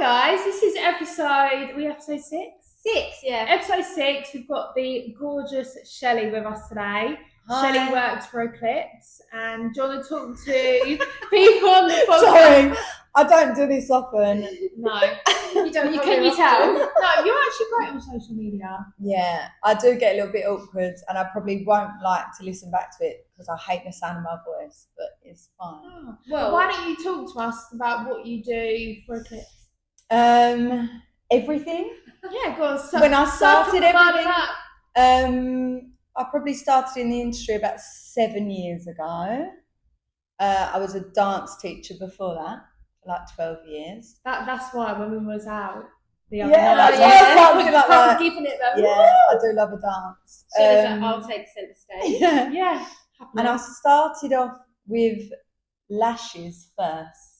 guys, this is episode 6? 6, yeah. Episode 6, we've got the gorgeous Shelley with us today. Hi. Shelley works for Eclipse, and do you want to talk to people on the podcast? Sorry, I don't do this often. No. You don't. Can you tell? No, you're actually great on social media. Yeah, I do get a little bit awkward, and I probably won't like to listen back to it because I hate the sound of my voice, but it's fine. Oh, well, why don't you talk to us about what you do for Eclipse? Everything. Yeah, go on. When I started everything, I probably started in the industry about 7 years ago. I was a dance teacher before that, for like 12 years. That's why when we was out the other Yeah, night, that's why I started like that. giving it them. Yeah, I do love a dance. I'll take centre stage. Yeah. Yeah. And I started off with lashes first.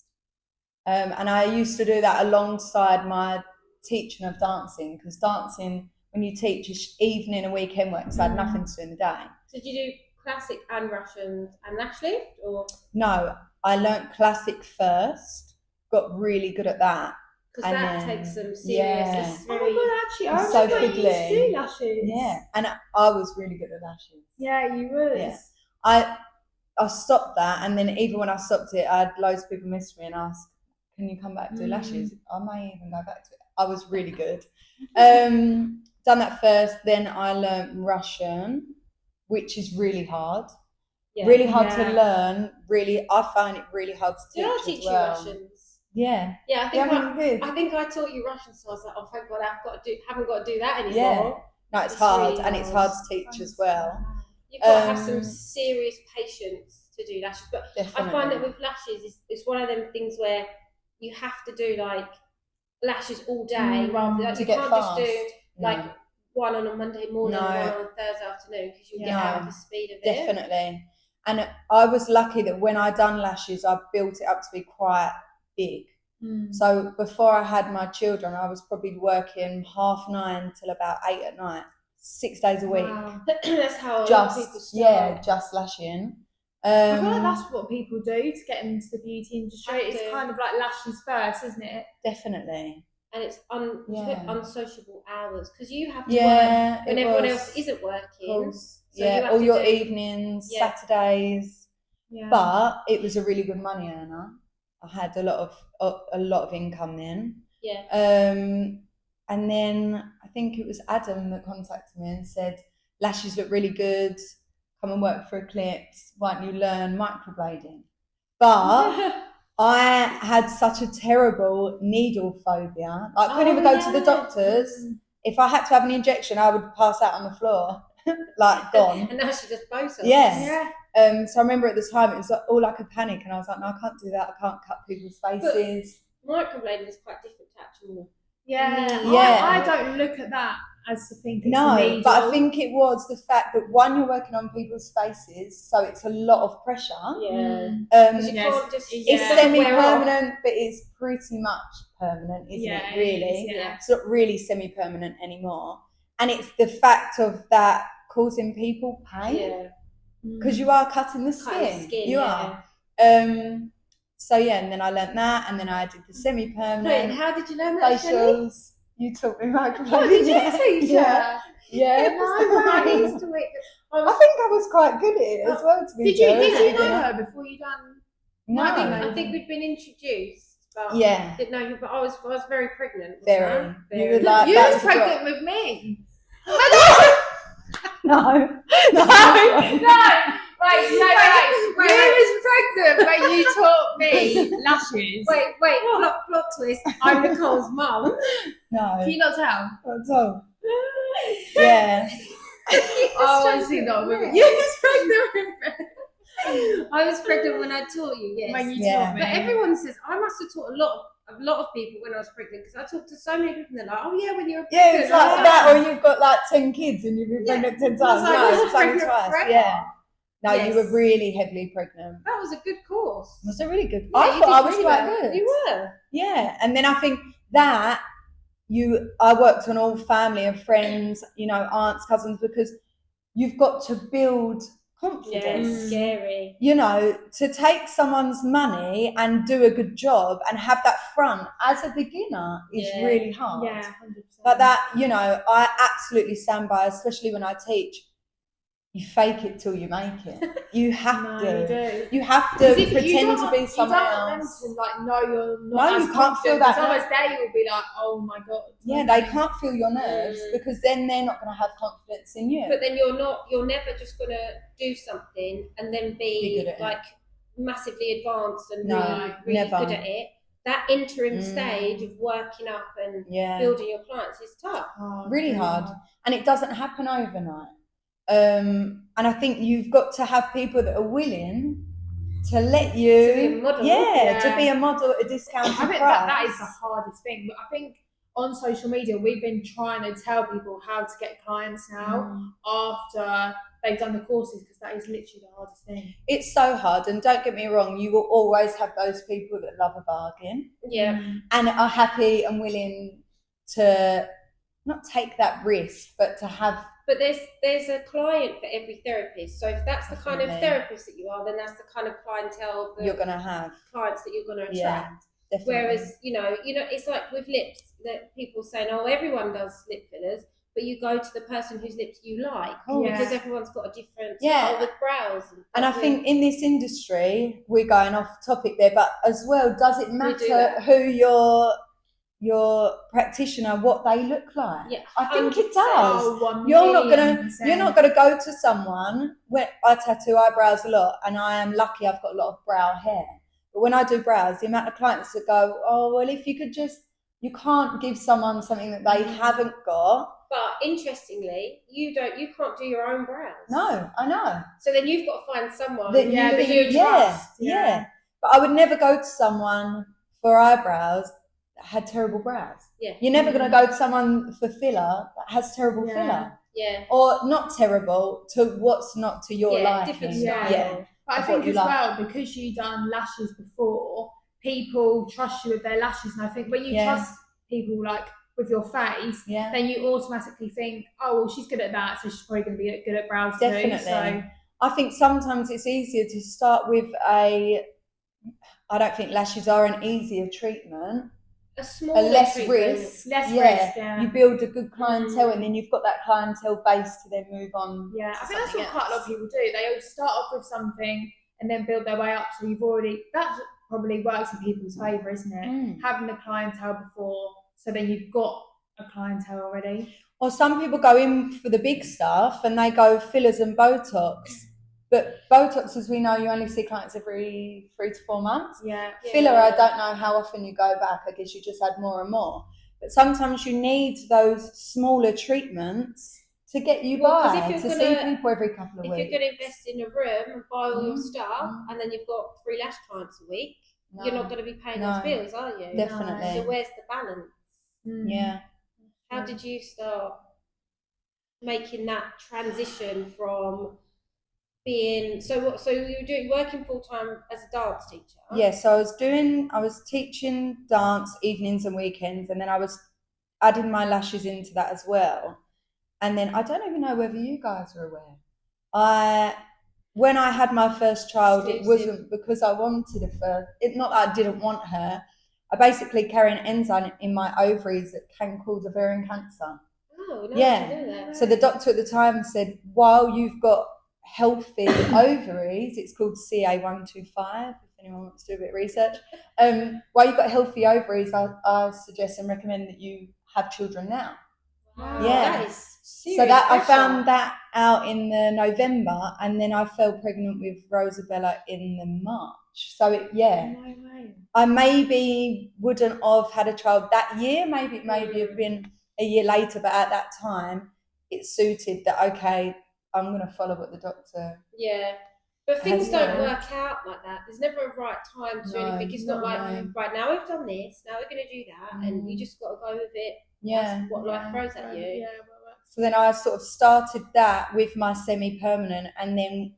And I used to do that alongside my teaching of dancing, because dancing, when you teach, is evening and weekend work, so I had nothing to do in the day. So did you do classic and Russian and lash lift, or? No, I learnt classic first, got really good at that. Because that takes some serious. Yeah. It's Oh very, my god, actually, I It's so remember you used to fiddly. do lashes. Yeah, and I was really good at lashes. Yeah, you was. Yeah. I stopped that, and then even when I stopped it, I had loads of people message me and ask, can you come back and do lashes? I may even go back to it. I was really good. Done that first, then I learnt Russian, which is really hard. yeah. Really hard to learn. I find it really hard to teach. Did I teach as well. you Russians? Yeah. Yeah, I I think I taught you Russian, so I was like, oh thank God, haven't got to do that anymore. Yeah. No, it's It's hard, really and it's hard. hard to teach as well. You've got to have some serious patience to do lashes. But Definitely. I find that with lashes, it's one of them things where you have to do like lashes all day rather than to you get can't fast. just do like one on a Monday morning No. and one on a Thursday afternoon, because you'll get out of the speed of it. Definitely. And I was lucky that when I done lashes, I built it up to be quite big. So before I had my children, I was probably working 9:30 till about 8 at night, 6 days a week. Wow. That's how a lot of people start. Just lashing. I feel like that's what people do to get into the beauty industry. It's kind of like lashes first, isn't it? Definitely. And it's unsociable hours, because you have to Yeah, work when everyone else isn't working. So yeah, all your evenings, Saturdays. Yeah. But it was a really good money earner. I had a lot of income then. Yeah. And then I think it was Adam that contacted me and said, lashes look really good, come and work for Eclipse, why don't you learn microblading? But I had such a terrible needle phobia. I couldn't even go to the doctors. If I had to have an injection, I would pass out on the floor, like gone. And now she does Botox. Yeah. So I remember at the time it was all like a panic, and I was like, no, I can't do that. I can't cut people's faces. But microblading is quite different to actual. Yeah. I don't look at that as to think it's a needle. But I think it was the fact that one, you're working on people's faces, so it's a lot of pressure. Yeah. It's it's semi-permanent, but it's pretty much permanent, isn't it? Really, Yeah. It's not really semi-permanent anymore, and it's the fact of that causing people pain. Yeah. Because you are cutting the skin. You are. So and then I learnt that, and then I did the semi-permanent. Wait, and how did you learn that? Facials. You taught me microblading. Oh, did you teach her? Yeah. I think I was quite good at it as well. To be Did you fair. know her before you done? No. I think we'd been introduced. But Yeah. Didn't know you, but I was very pregnant. Very. Very. You were like, You that was was a drop. pregnant with me. No. Right. You was pregnant when you taught me lashes. Wait, plot twist. I'm Nicole's mum. No. Can you not tell? That's all. Yeah. Honestly, not with me. You was pregnant with me. I was pregnant when I taught you, yes. When you taught me. But everyone says I must have taught a lot of people when I was pregnant, because I talked to so many people and they're like, oh yeah, when you're pregnant. Yeah, it's like that, or you've got like 10 kids and you've been pregnant 10 times. I was only pregnant twice. forever. Yeah. No, Yes. you were really heavily pregnant. That was a good course. Was it really good? Yeah, I you thought did I was really quite well. good. You were. Yeah, and then I think that I worked on all family and friends, aunts, cousins, because you've got to build confidence. it's scary. You know, to take someone's money and do a good job and have that front as a beginner is really hard. Yeah, 100%. But that, you know, I absolutely stand by, especially when I teach. You fake it till you make it. You have to. You do. You have to If pretend to be someone you don't want else. them to like know you're not. No, as you can't feel confident, that. Otherwise, they will be like, "Oh my god." Yeah, they can't feel your nerves because then they're not going to have confidence in you. But then you're never just going to do something and then be good at like massively advanced and No, really never. good at it. That interim stage of working up and building your clients is tough. Really hard. And it doesn't happen overnight. And I think you've got to have people that are willing to let you to be a model. to be a model at a discounted price. I think that is the hardest thing. But I think on social media we've been trying to tell people how to get clients now after they've done the courses, because that is literally the hardest thing. It's so hard, and don't get me wrong, you will always have those people that love a bargain. Yeah. And are happy and willing to not take that risk, but to have. But there's a client for every therapist. So if that's the kind of therapist that you are, then that's the kind of clientele that you're going to have. Clients that you're going to Yeah, attract. definitely. Whereas, you know, it's like with lips that people say, "Oh, everyone does lip fillers," but you go to the person whose lips you like because everyone's got a different style with brows. And I think in this industry, we're going off topic there, but as well, does it matter who your practitioner, what they look like? Yeah, I think it does. Oh, you're not gonna go to someone. When I tattoo eyebrows a lot, and I am lucky I've got a lot of brow hair. But when I do brows, the amount of clients that go, "Oh, well, if you could just," you can't give someone something that they haven't got. But interestingly, you can't do your own brows. No, I know. So then you've got to find someone that you trust. Yeah. But I would never go to someone for eyebrows that had terrible brows. Yeah. You're never going to go to someone for filler that has terrible filler. Yeah. Or not terrible to what's not to your liking. Different style. Yeah. But I think as well, because you done lashes before, people trust you with their lashes, and I think when you trust people like with your face, then you automatically think, "Oh, well, she's good at that, so she's probably going to be good at brows Definitely. too." So I think sometimes it's easier to start with I don't think lashes are an easier treatment. A less risk. Less risk, yeah. You build a good clientele and then you've got that clientele base to then move on. Yeah, I think that's what quite a lot of people do. They all start off with something and then build their way up. So that probably works in people's favour, isn't it? Having a clientele before, so then you've got a clientele already. Or some people go in for the big stuff and they go fillers and Botox. But Botox, as we know, you only see clients every 3 to 4 months. Yeah. Filler, I don't know how often you go back. I guess you just add more and more. But sometimes you need those smaller treatments to get you by, to see people every couple of weeks. If you're going to invest in a room and buy all your stuff and then you've got 3 lash clients a week, you're not going to be paying those bills, are you? Definitely. So where's the balance? Yeah. How did you start making that transition from being so you were working full-time as a dance teacher? Yeah, so I was teaching dance evenings and weekends, and then I was adding my lashes into that as well. And then I don't even know whether you guys are aware, when I had my first child, it wasn't because I wanted a first. It's not that I didn't want her. I basically carry an enzyme in my ovaries that can cause ovarian cancer. Oh, no, yeah. I didn't know that. So the doctor at the time said, while you've got healthy ovaries, it's called CA125, if anyone wants to do a bit of research. While you've got healthy ovaries, I suggest and recommend that you have children now. Wow, yeah. That is serious so that pressure. I found that out in the November, and then I fell pregnant with Rosabella in the March. So I maybe wouldn't have had a child that year. Maybe it have been a year later, but at that time it suited that. Okay, I'm going to follow what the doctor. Yeah, but things don't work out like that. There's never a right time to do anything. It's not like right now we've done this, now we're going to do that, and you just got to go with it. Yeah, what life throws at you. Yeah. So then I sort of started that with my semi-permanent, and then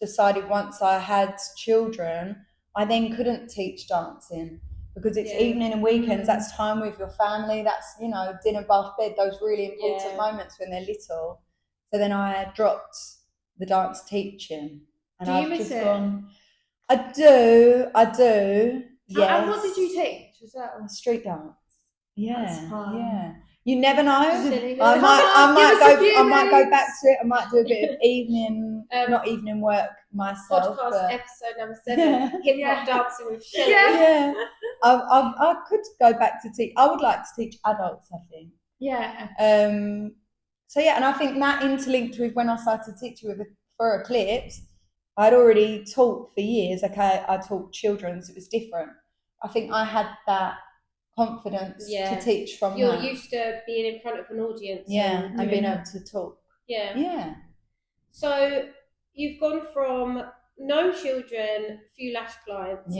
decided once I had children, I then couldn't teach dancing because it's evening and weekends. That's time with your family. That's, dinner, bath, bed, those really important moments when they're little. So then I dropped the dance teaching. And Do you I've miss just it? gone, I do. Yes. And what did you teach as well? Street dance. Yeah. That's fun. Yeah. You never know. Silly. I might go back to it. I might do a bit of evening, not evening work myself. Podcast but episode number 7, hip hop dancing with Shelley. Yeah. I could go back to teach. I would like to teach adults, I think. Yeah. So yeah, and I think that interlinked with when I started teaching for Eclipse, I'd already taught for years. Okay, I taught children, so it was different. I think I had that confidence to teach from You're that. used to being in front of an audience. And being able to talk. Yeah. So you've gone from no children, few lash clients,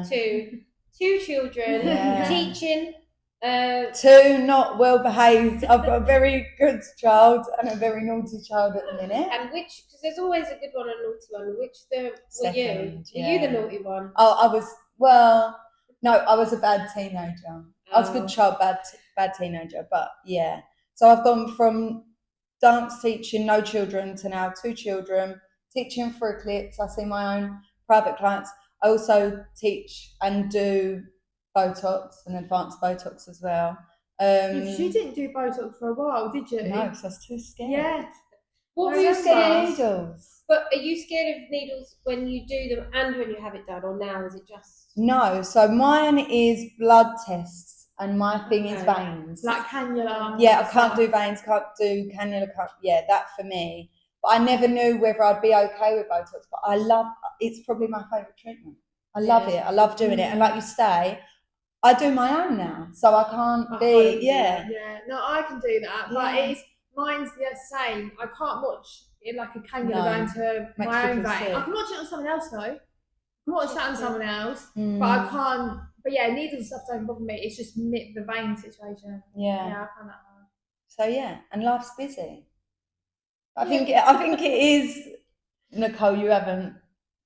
to 2 children, teaching. 2 not well behaved. I've got a very good child and a very naughty child at the minute. And which, because there's always a good one and a naughty one. Which were you? Yeah. Were you the naughty one? Oh, I was a bad teenager. I was a good child, bad teenager, but yeah. So I've gone from dance teaching, no children, to now 2 children, teaching for Eclipse. I see my own private clients. I also teach and do Botox and advanced Botox as well. Because you didn't do Botox for a while, did you? No, because I was too scared. Yeah. What were were you scared of needles? But are you scared of needles when you do them and when you have it done, or now is it just? No, so mine is blood tests and my thing is veins. Like cannula. Yeah, I can't do veins, can't do cannula, that for me. But I never knew whether I'd be okay with Botox, but it's probably my favourite treatment. I love it, I love doing it. And like you say, I do my own now, so I can't be, Yeah, no, I can do that, but mine's the same. I can't watch it like a cannula going to my own vein. I can watch it on someone else though. I can watch that on someone else, but I can't. But yeah, needles and stuff don't bother me. It's just the vein situation. Yeah, I find that hard. So yeah, and life's busy. I think it is. Nicole, you haven't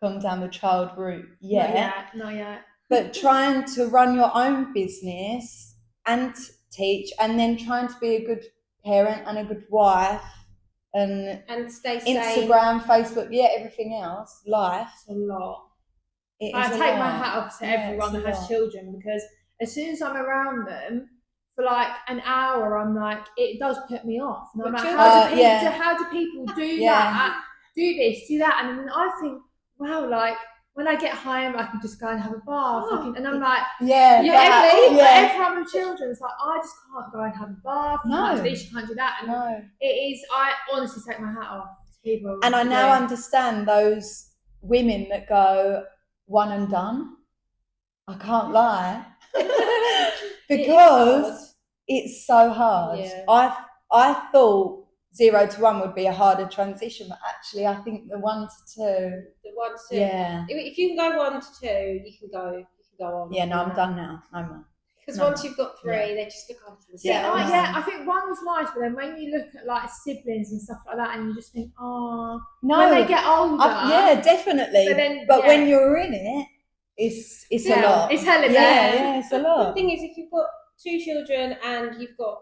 gone down the child route yet. Not yet. But trying to run your own business and teach, and then trying to be a good parent and a good wife, and stay Instagram, Facebook, everything else, life. It's a lot. I take my hat off to everyone that has children, because as soon as I'm around them for like an hour, I'm like, it does put me off. And I'm like, how do people do that? Do this, do that? And then I think, wow, like, when I get home, I can just go and have a bath. And I'm like, everyone with children, it's like, I just can't go and have a bath. You can't do this, you can't do that. And it is, I honestly take my hat off to people. And I now understand those women that go one and done. I can't lie. Because it's so hard. Yeah. I thought 0 to 1 would be a harder transition, but actually I think the 1 to 2. The 1 to 2. Yeah. If you can go 1 to 2, you can go on. Yeah, no, I'm done now. No more. Because once you've got 3, they just look after themselves. I think 1's nice, but then when you look at like siblings and stuff like that, and you just think, when they get older. Definitely. But when you're in it, it's a lot. It's hella Yeah, it's a lot. The thing is, if you've got 2 children and you've got,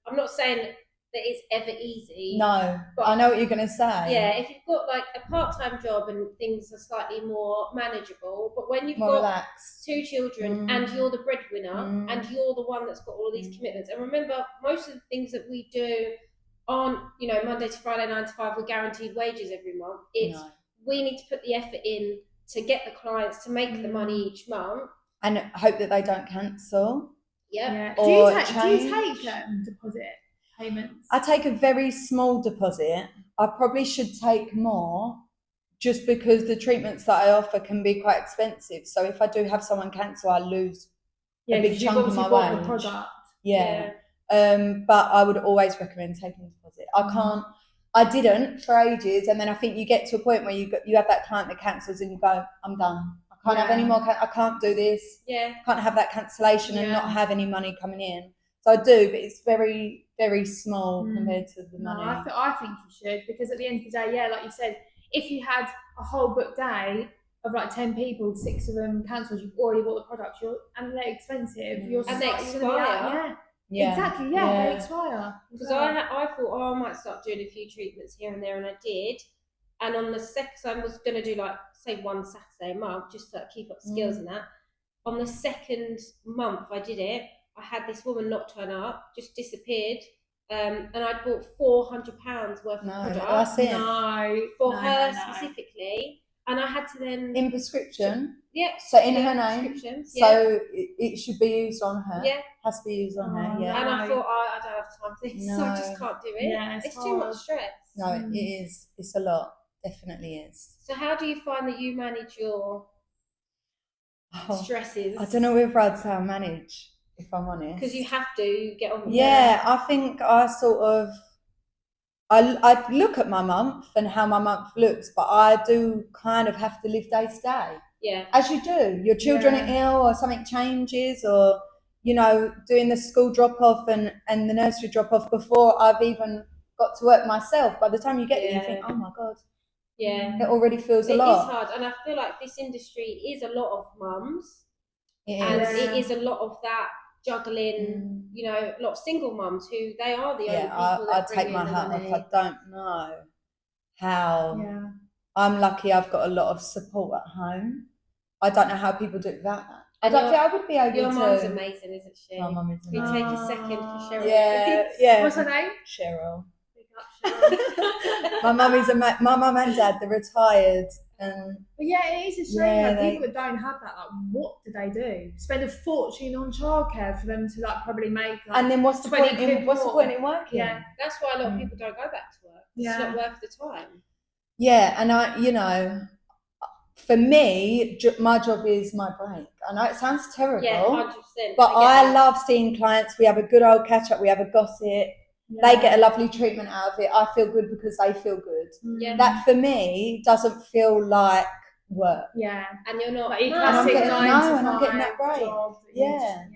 I'm not saying that it's ever easy. No, but I know what you're going to say. Yeah, if you've got like a part-time job and things are slightly more manageable, but when you've got relaxed. 2 children and you're the breadwinner and you're the one that's got all of these commitments, and remember, most of the things that we do aren't, Monday to Friday, 9 to 5, we're guaranteed wages every month. It's we need to put the effort in to get the clients, to make the money each month. And hope that they don't cancel. Yeah. Do you take deposit payments? I take a very small deposit. I probably should take more, just because the treatments that I offer can be quite expensive. So if I do have someone cancel, I lose a big chunk of my wage. The product. Yeah. But I would always recommend taking a deposit. I didn't for ages, and then I think you get to a point where you have that client that cancels and you go, I'm done. I can't have any more. I can't do this. Yeah. Can't have that cancellation and not have any money coming in. So I do, but it's very, very small compared to the money. I think you should, because at the end of the day, like you said, if you had a whole book day of like 10 people, 6 of them cancelled, you've already bought the product, and they're expensive. And they expire. Yeah. Exactly, they expire. Because I thought, I might start doing a few treatments here and there, and I did. And on the second, so I was going to do like, say, one Saturday a month, just to keep up skills and that. On the second month I did it, I had this woman not turn up, just disappeared. And I bought £400 worth of product. That's it. For her specifically. And I had to then... In prescription? Yeah. So in her name? So it should be used on her? Yeah. Has to be used on her, yeah. And I thought, I don't have time for this, so I just can't do it. Yeah, it's too much stress. No, it is. It's a lot. Definitely is. So how do you find that you manage your stresses? I don't know whether I'd say I manage, if I'm honest. Because you have to get on with it. Yeah, I think I sort of... I look at my month and how my month looks, but I do kind of have to live day to day. Yeah. As you do. Your children are ill or something changes, or, you know, doing the school drop-off and the nursery drop-off before I've even got to work myself. By the time you get there, you think, oh my God. Yeah. It already feels a lot. It is hard. And I feel like this industry is a lot of mums. And it is a lot of that juggling, you know, a lot of single mums who they are the only people that I'd take my hat off. I don't know how. Yeah. I'm lucky I've got a lot of support at home. I don't know how people do that. I don't think I would be able to. Your mum's amazing, isn't she? My mum is amazing. Can we take a second for Cheryl? Yeah. What's her name? Cheryl. My mum and dad, they're retired. But yeah, it is a shame that people that don't have that, like, what do they do? Spend a fortune on childcare for them to like probably make like, and then what's the point in working? Yeah, that's why a lot of people don't go back to work. It's not worth the time. Yeah, and I, you know, for me, my job is my break. I know it sounds terrible, 100%. But I love seeing clients. We have a good old catch up. We have a gossip. Yeah. They get a lovely treatment out of it. I feel good because they feel good. Yeah. That for me doesn't feel like work. Yeah, and you're not. Like, and I'm getting that break. Yeah.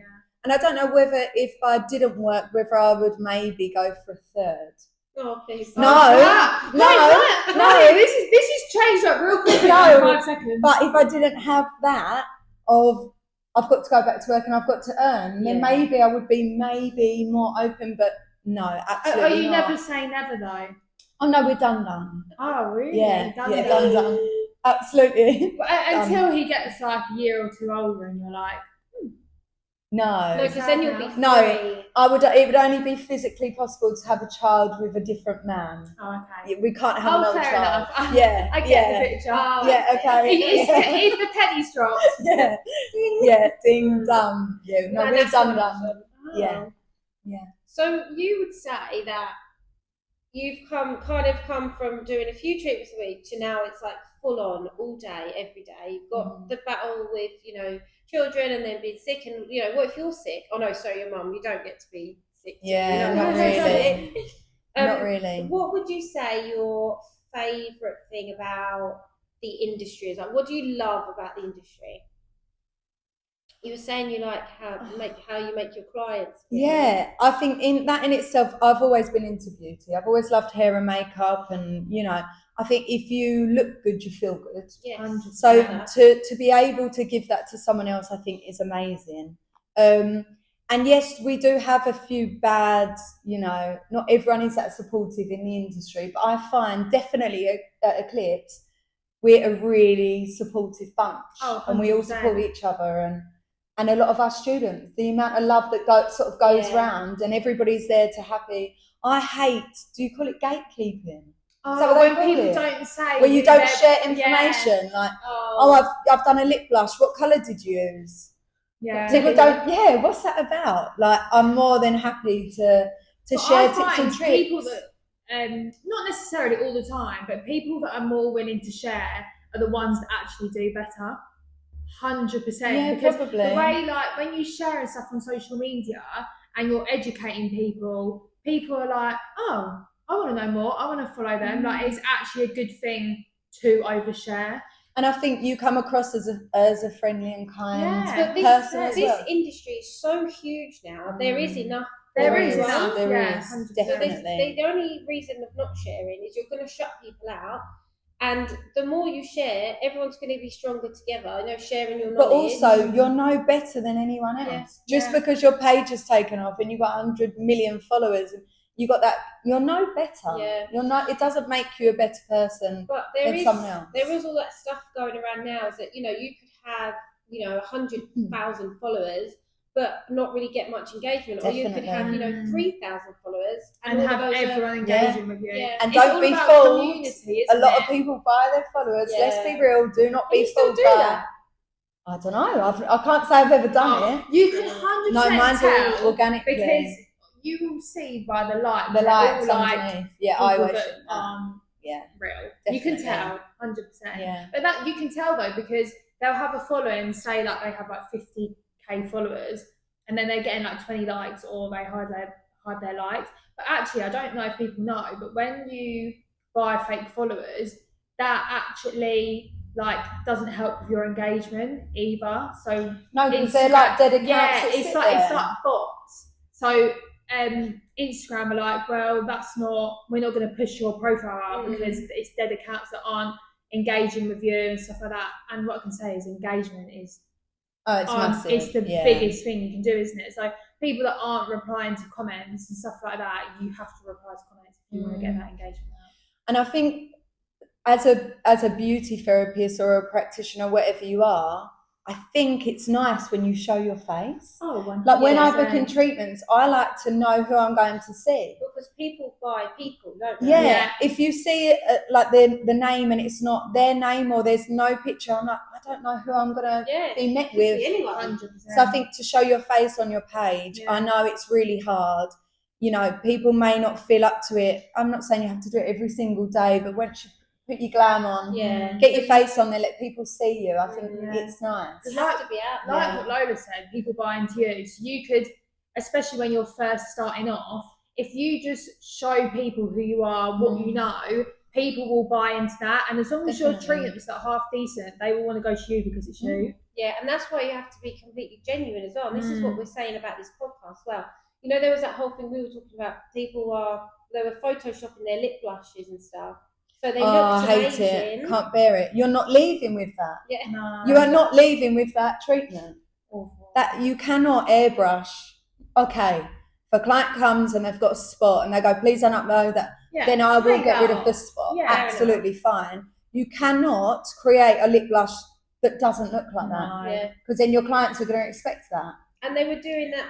And I don't know whether if I didn't work, whether I would maybe go for a third. Oh, please. No. This is changed up real quick. No, 5 seconds. But if I didn't have that of I've got to go back to work and I've got to earn, then maybe I would be more open. But no, absolutely not. You not. never say never though? Oh no, we're done. Oh really? Yeah, done. Absolutely. Until he gets like a year or two older, and you're like, no, because then you'll be free. No, it would only be physically possible to have a child with a different man. Oh, okay. We can't have another fair child. Enough. Yeah, I get the picture. Okay. If the penny's dropped. Ding dong. Yeah, no, we're done. Oh. Yeah. So you would say that you've come from doing a few trips a week to now it's like full on all day, every day. You've got the battle with, you know, children and then being sick, and you know, what if you're sick? Oh no, sorry, your mum, you don't get to be sick. Yeah, not really. Not really. What would you say your favourite thing about the industry is? Like, what do you love about the industry? You were saying you like how you make your clients. Yeah, I think in itself, I've always been into beauty. I've always loved hair and makeup, and you know, I think if you look good, you feel good. Yes. So to be able to give that to someone else, I think is amazing. And yes, we do have a few bad, you know, not everyone is that supportive in the industry, but I find definitely at Eclipse, we're a really supportive bunch. And we all support each other, and a lot of our students, the amount of love that goes round, and everybody's there to happy. I hate, do you call it gatekeeping? So when people don't say, when you don't share information, like, I've done a lip blush. What colour did you use? Yeah, people don't. Yeah, what's that about? Like, I'm more than happy to share tips and tricks. People that, not necessarily all the time, but people that are more willing to share are the ones that actually do better. 100%. Yeah, because probably. The way, like, when you share stuff on social media and you're educating people are like, oh, I want to know more. I want to follow them. Like, it's actually a good thing to overshare. And I think you come across as a friendly and kind person as well. This industry is so huge now. There is enough. There is definitely. The only reason of not sharing is you're going to shut people out. And the more you share, everyone's going to be stronger together. You know, sharing your knowledge. But also, you're no better than anyone else. Just because your page is taken off and you've got 100 million followers, you got that. You're no better. Yeah. You're not. It doesn't make you a better person than someone else. There is all that stuff going around now. Is that you could have 100,000 followers, but not really get much engagement, Definitely. or you could have 3,000 followers and have everyone engaging with you. Yeah. And it's don't all be about fooled. community, A lot isn't of people buy their followers. Yeah. Let's be real. Do not be you still fooled do by. that. I don't know. I can't say I've ever done it. You can 100% No, mine's all tell organically. because you will see by the likes. The likes all underneath. Yeah, I always think that. Yeah, real. Definitely. You can tell 100%. Yeah. But that you can tell though because they'll have a following, say like they have like 50k followers, and then they're getting like 20 likes, or they hide their likes. But actually, I don't know if people know, but when you buy fake followers, that actually like doesn't help with your engagement either. So no, because they're like dead accounts. Yeah, it's like bots. So Instagram are like, well, we're not going to push your profile out because it's dead accounts that aren't engaging with you and stuff like that. And what I can say is engagement is it's massive. It's the biggest thing you can do, isn't it? So people that aren't replying to comments and stuff like that, you have to reply to comments if you want to get that engagement out. And I think as a beauty therapist or a practitioner, whatever you are, I think it's nice when you show your face. Oh, like when I book in treatments, I like to know who I'm going to see. Because people buy people, don't they? Yeah. If you see it like the name and it's not their name or there's no picture, I'm like, I don't know who I'm going to be met with. Anyone. 100%. So I think to show your face on your page, I know it's really hard. People may not feel up to it. I'm not saying you have to do it every single day, but once you put your glam on, get your face on there, let people see you. I think it's nice. You have to be out there. Like what Lola said, people buy into you. So you could, especially when you're first starting off, if you just show people who you are, what you know, people will buy into that. And as long as your treatment's like half decent, they will want to go to you because it's you. Yeah, and that's why you have to be completely genuine as well. And this is what we're saying about this podcast as well. There was that whole thing we were talking about. They were photoshopping their lip blushes and stuff. So they looked I hate amazing. it. Can't bear it. You're not leaving with that. Yeah. No. You are not leaving with that treatment. Awful. That you cannot airbrush. Okay, if a client comes and they've got a spot and they go, please don't upload that, then I will get rid of the spot. Yeah, absolutely fine. You cannot create a lip blush that doesn't look like that. Because then your clients are going to expect that. And they were doing that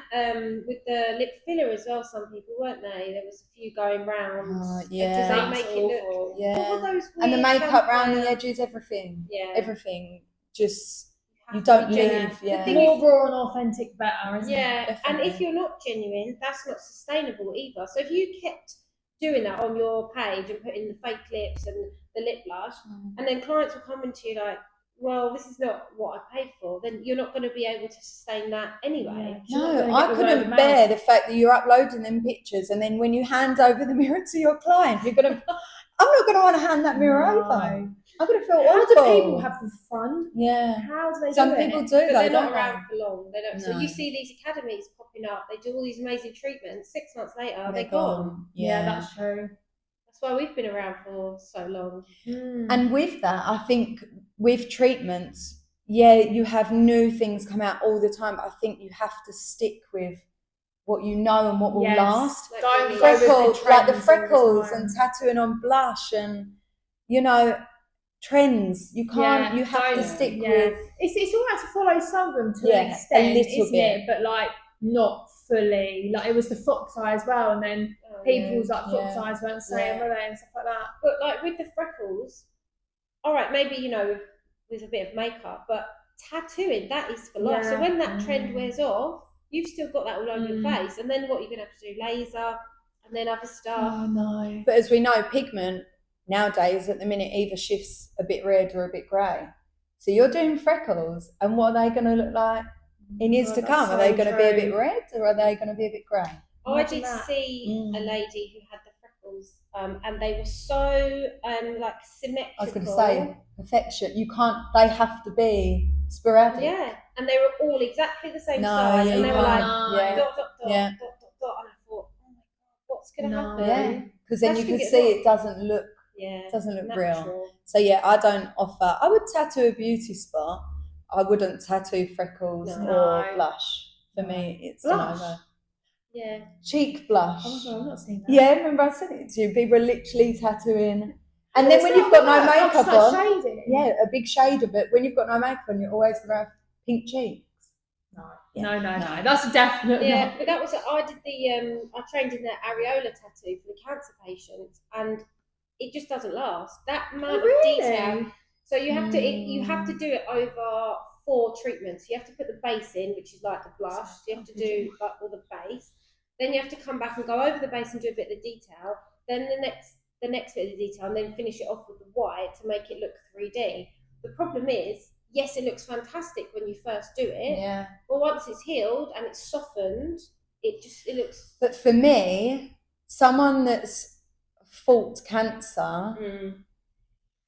with the lip filler as well, some people, weren't they? There was a few going round. Oh, Does that make it look... Yeah. What were those And the makeup around the edges, everything. Everything. Just, you don't leave. Yeah. The more raw and authentic, better, isn't it? Yeah. And if you're not genuine, that's not sustainable either. So if you kept doing that on your page and putting the fake lips and the lip blush, and then clients were coming to you like, well, this is not what I paid for, then you're not going to be able to sustain that anyway. No, I couldn't bear the fact that you're uploading them pictures and then when you hand over the mirror to your client, I'm not going to want to hand that mirror over. I'm going to feel awful. How do people have the fun? Yeah. How do they Some do it? people do, But though, they're not don't around for long. They don't. No. So you see these academies popping up. They do all these amazing treatments. 6 months later, they're gone. Yeah, that's true. That's why we've been around for so long. And with that, I think with treatments, you have new things come out all the time, but I think you have to stick with what you know and what will last. Don't freckles, like the freckles and tattooing on blush and, trends. You can't, you have to stick with. It's all right to follow some of them to an extent, a little isn't bit. it? But like not fully. Like it was the fox eye as well, and then people's like fox eyes weren't saying were they and stuff like that. But like with the freckles, all right, maybe with a bit of makeup, but tattooing, that is for life. So when that trend wears off, you've still got that all over your face, and then what you're gonna have to do, laser and then other stuff. Oh no. But as we know, pigment nowadays at the minute either shifts a bit red or a bit grey. So you're doing freckles, and what are they going to look like in years to come? Are they going to be a bit red or are they going to be a bit grey? I did see a lady who had the freckles, and they were so like symmetrical. I was going to say perfection. You can't. They have to be sporadic. Yeah, and they were all exactly the same size, and they were like dot dot dot dot dot dot, and I thought, oh my god, what's going to happen? Yeah, because then you can see it doesn't look. Yeah, it doesn't look natural. real. So I don't offer. I would tattoo a beauty spot. I wouldn't tattoo freckles or blush. For me, it's blush. Yeah. Cheek blush. Oh my God, I've not seen that. Yeah, remember I sent it to you? People are literally tattooing. And then when you've got no makeup on, shading? yeah, a big shader, but when you've got no makeup on, you're always going to have pink cheeks. No. That's a definite. Yeah, but that was I did the I trained in the areola tattoo for the cancer patients, and it just doesn't last. That amount of detail. So you have to do it over 4 treatments. You have to put the base in, which is like the blush. So you have to do like all the base. Then you have to come back and go over the base and do a bit of the detail. Then the next bit of the detail, and then finish it off with the white to make it look 3D. The problem is, yes, it looks fantastic when you first do it. Yeah. But once it's healed and it's softened, it looks. But for me, someone that's fought cancer,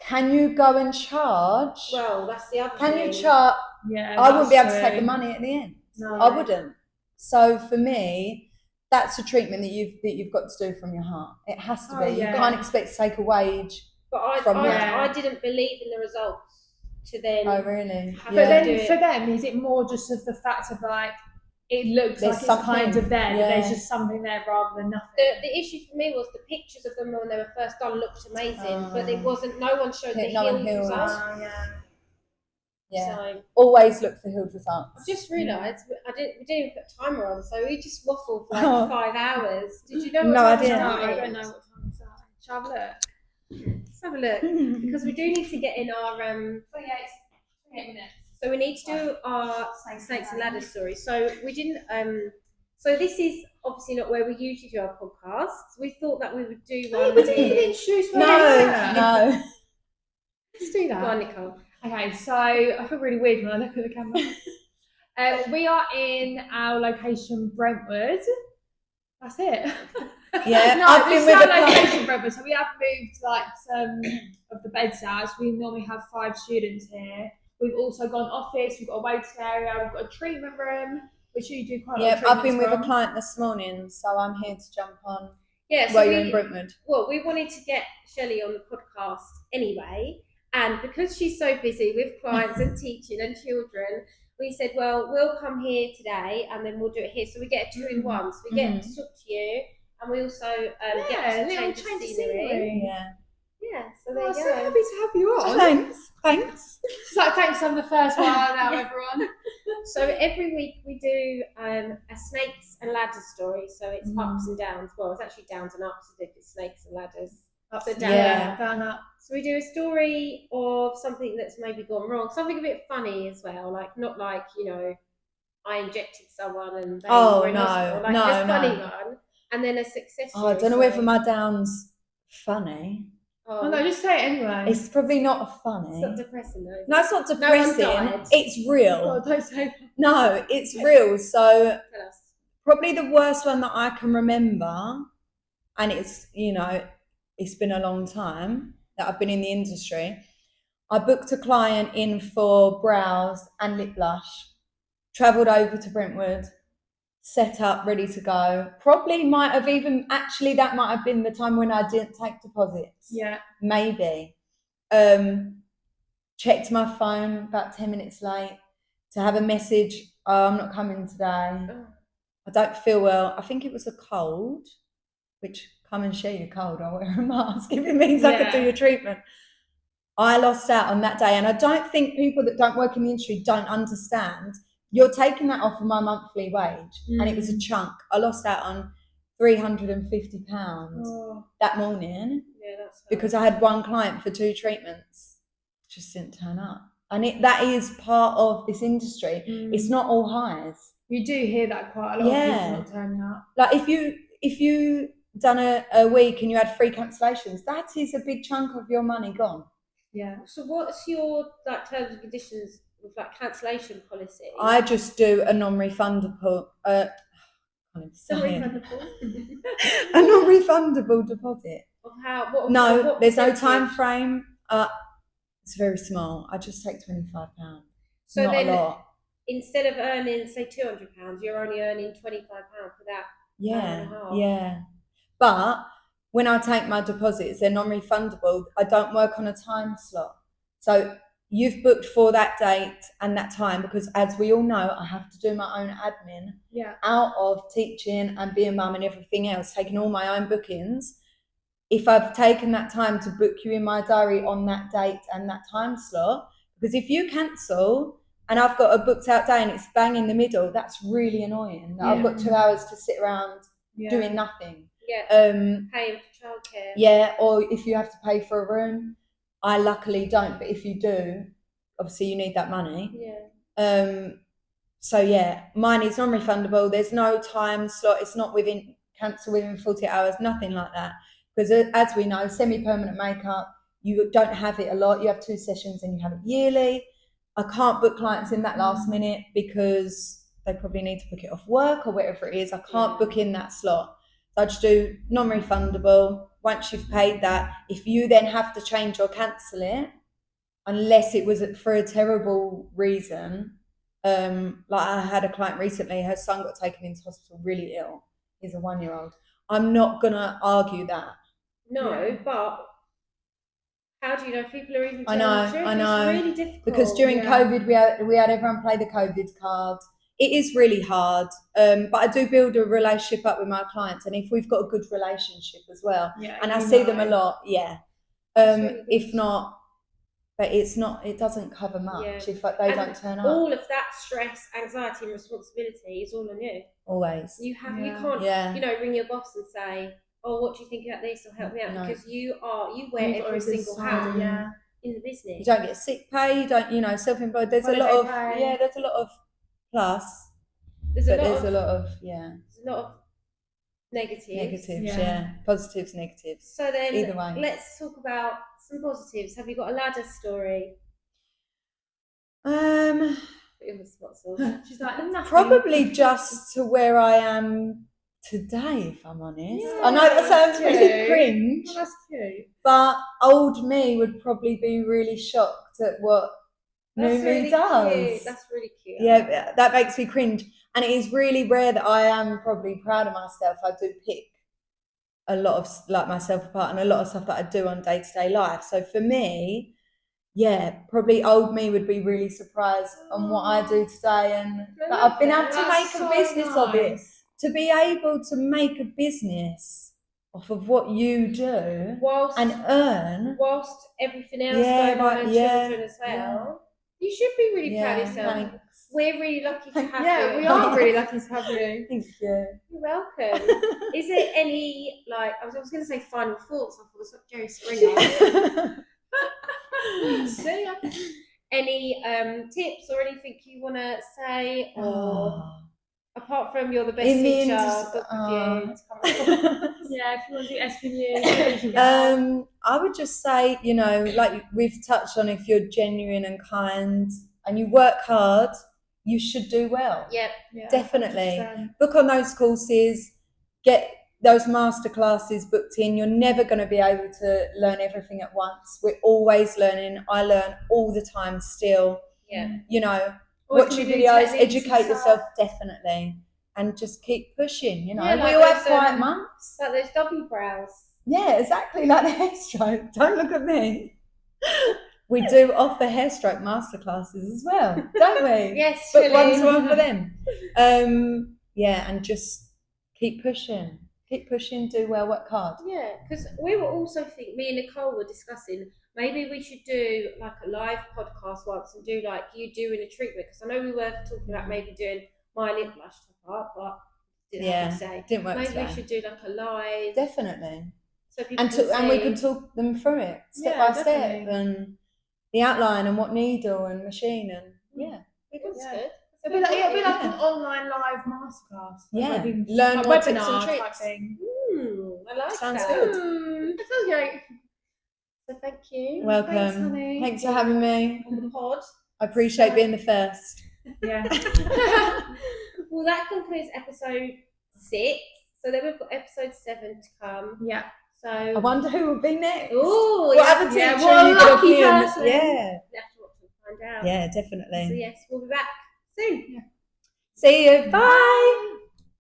can you go and charge? Well, that's the other thing. Can you charge? Yeah, I wouldn't be able to take the money at the end. No. I wouldn't. So for me, that's a treatment that you've got to do from your heart. It has to be. Yeah. You can't expect to take a wage. But I didn't believe in the results to then. Oh really? But then for them, is it more just of the fact of like it looks there's like something, it's kind of there, but there's just something there rather than nothing. The issue for me was the pictures of them when they were first done looked amazing, but it wasn't. No one showed the healed results. Yeah. So, always look for healed results. I just realised we didn't even put a timer on, so we just waffled for like 5 hours. Did you know? No, I didn't. I don't know what time we started. Shall I have a look? Let's have a look because we do need to get in our 28 minutes. So we need to do our snakes and ladders story. So we didn't. So this is obviously not where we usually do our podcasts. We thought that we would do one. We didn't even introduce. No. Let's do that. Go on, Nicole. Okay, so I feel really weird when I look at the camera. We are in our location, Brentwood. That's it. Yeah, no, I've been with our location, Brentwood. So we have moved like some of the beds out. So we normally have 5 students here. We've also got an office. We've got a waiting area. We've got a treatment room, which you do quite a lot of treatments. I've been with a client this morning, so I'm here to jump on. Yeah, so while you're in Brentwood. Well, we wanted to get Shelley on the podcast anyway. And because she's so busy with clients and teaching and children, we said, well, we'll come here today and then we'll do it here. So we get a 2-in-1. So we get to talk to you and we also get to change the scenery. Yeah, so there you go. So happy to have you on. Thanks. She's like, thanks, I'm the first one now, everyone. So every week we do a snakes and ladders story. So it's ups and downs. Well, it's actually downs and ups if it's snakes and ladders. Ups and down, up. So we do a story of something that's maybe gone wrong, something a bit funny as well, like not like, you know, I injected someone and they were in hospital. Like a funny one, and then a success story. I don't know whether my down's funny. Oh no, just say it anyway. It's probably not funny. It's not depressing though. No, it's not depressing. It's real. Oh, don't say that. No, it's real. So Tell us. Probably the worst one that I can remember, and it's, you know, it's been a long time that I've been in the industry. I booked a client in for brows and lip blush, travelled over to Brentwood, set up, ready to go. Probably might have even, actually that might have been the time when I didn't take deposits. Yeah. Maybe. Checked my phone about 10 minutes late to have a message, oh, I'm not coming today. Oh. I don't feel well. I think it was a cold, which come and share your cold. I'll wear a mask if it means I could do your treatment. I lost out on that day. And I don't think people that don't work in the industry don't understand. You're taking that off of my monthly wage. And it was a chunk. I lost out on £350 that morning because I had one client for 2 treatments. Just didn't turn up. And that is part of this industry. It's not all highs. You do hear that quite a lot of people not turning up. Like if you done a week and you had 3 cancellations, that is a big chunk of your money gone. Yeah. So what's your like terms and conditions with like cancellation policy? I just do a non-refundable a non-refundable deposit. Of how? What there's no time frame. It's very small. I just take £25. So not then, a lot. Instead of earning say £200, you're only earning £25 for that. Yeah. But when I take my deposits, they're non-refundable. I don't work on a time slot. So you've booked for that date and that time, because as we all know, I have to do my own admin out of teaching and being mum and everything else, taking all my own bookings. If I've taken that time to book you in my diary on that date and that time slot, because if you cancel and I've got a booked out day and it's bang in the middle, that's really annoying. I've got 2 hours to sit around doing nothing. Paying for childcare. Yeah, or if you have to pay for a room. I luckily don't, but if you do, obviously you need that money. So yeah, mine is non-refundable. There's no time slot. It's not cancel within 48 hours, nothing like that. Because as we know, semi-permanent makeup, you don't have it a lot. You have 2 sessions and you have it yearly. I can't book clients in that last minute because they probably need to book it off work or whatever it is. I can't book in that slot. So I just do non-refundable. Once you've paid that, if you then have to change or cancel it, unless it was for a terrible reason, like I had a client recently, her son got taken into hospital really ill. He's a 1-year-old. I'm not going to argue that. No, but how do you know if people are even telling the truth? I know. It's really difficult. Because during COVID, we had everyone play the COVID card. It is really hard, but I do build a relationship up with my clients, and if we've got a good relationship as well, and I see them a lot, if not, but it's not. It doesn't cover much if they don't turn up. All of that stress, anxiety, and responsibility is all on you. Always. You can't, ring your boss and say, "Oh, what do you think about this?" or "Help me out," because you wear every single hat in the business. You don't get sick pay. You don't, self-employed. There's a lot of plus. There's a lot of negatives. Positives, negatives. So then, either way, let's talk about some positives. Have you got a ladder story? She's like, nothing. Probably just to where I am today, if I'm honest. I know that sounds really cringe. Well, that's cute. But old me would probably be really shocked at what new me does. Cute. That's really cute. Yeah, that makes me cringe. And it is really rare that I am probably proud of myself. I do pick a lot of myself apart and a lot of stuff that I do on day-to-day life. So for me, probably old me would be really surprised on what I do today, and that I've been able to make a business of it. To be able to make a business off of what you do and earn. Whilst everything else going on and children as well. You should be really proud of yourself. Thanks. We're really lucky to have you. Yeah, we are really lucky to have you. Thank you. You're welcome. Is there any, I was going to say final thoughts. I thought it was like Jerry Springer. See ya. Any tips or anything you want to say? Or apart from you're the best teacher, if you want to do SPU, I would just say, like we've touched on, if you're genuine and kind and you work hard, you should do well. Yeah, definitely. 100%. Book on those courses, get those master classes booked in. You're never going to be able to learn everything at once. We're always learning. I learn all the time still. Yeah. Watch your videos, educate yourself, definitely, and just keep pushing. We all have quiet months. Like those W brows. Yeah, exactly, like the hair stroke. Don't look at me. We do offer hair stroke masterclasses as well, don't we? Yes, but 1-to-1 for them. And just keep pushing. Keep pushing. Do well. Work hard. Yeah, because we were also me and Nicole were discussing. Maybe we should do like a live podcast once and do like you doing a treatment, because I know we were talking about maybe doing my lip blush top up, but didn't work. Maybe we should do like a live. Definitely. So people and we could talk them through it step by step, and the outline and what needle and machine and that's good. It'll be like an online live masterclass. Yeah, learn more tips and tricks. I like Sounds that. good. It sounds great. So thank you. Welcome. Thanks, honey. Thanks for having me on the pod. I appreciate being the first. Yeah. Well, that concludes episode 6. So then we've got episode 7 to come. Yeah. So I wonder who will be next. Oh, what other teacher what a lucky person. Yeah. You have to watch and find out. Yeah, definitely. So yes, we'll be back soon. Yeah. See you. Bye.